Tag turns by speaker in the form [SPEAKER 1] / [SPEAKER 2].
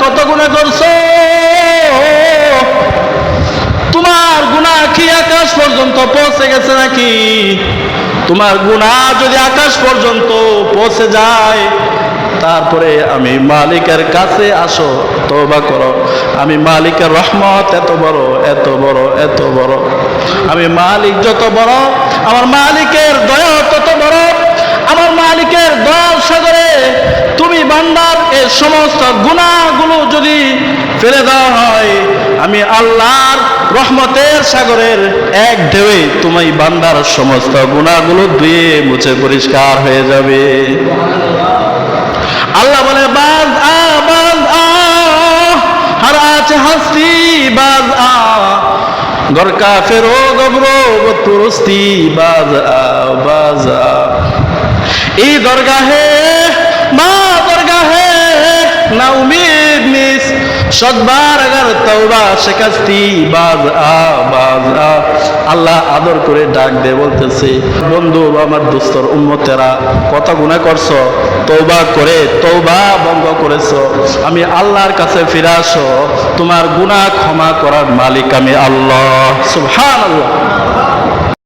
[SPEAKER 1] কত গুনাহ করছো? তোমার গুনাহ কি আকাশ পর্যন্ত পৌঁছে গেছে নাকি? তোমার গুনাহ যদি আকাশ পর্যন্ত পৌঁছে যায়, তারপরে আমি মালিকের কাছে আসো, তওবা করো। আমি মালিকের রহমত এত বড়, এত বড়, এত বড়। আমি মালিক যত বড়, আমার মালিকের দয়া তত বড়। আমার মালিকের দয়ার সাগরে তুমি বান্দার এই সমস্ত গুনাহগুলো যদি ফেলে দেওয়া হয়, আমি আল্লাহর রহমতের সাগরের এক ঢেউয়ে তুমি বান্দার সমস্ত গুনাহগুলো ধুয়ে মুছে পরিষ্কার হয়ে যাবে। আল্লাহ বলে, বাজ আ, বাজ আ, হার আছে হাসতি, বাজ আ, গরকা ফেরো গবরো তুরস্তি, বাজ আ, বাজ আ। এই দরগাহে মা দরগাহে না উম্মীদ নিস, সদবার আগার তওবা শিকাস্তি, বাজ আ, বাজ আ। আল্লাহ আদর করে ডাক দিয়ে বলতেছে, বন্ধু আমার দোস্তর উম্মতেরা, কত গুনাহ করছো, তওবা করে তওবা ভঙ্গ করেছো, আমি আল্লাহর কাছে ফিরে আসো, তোমার গুনাহ ক্ষমা করার মালিক আমি আল্লাহ। সুবহানাল্লাহ।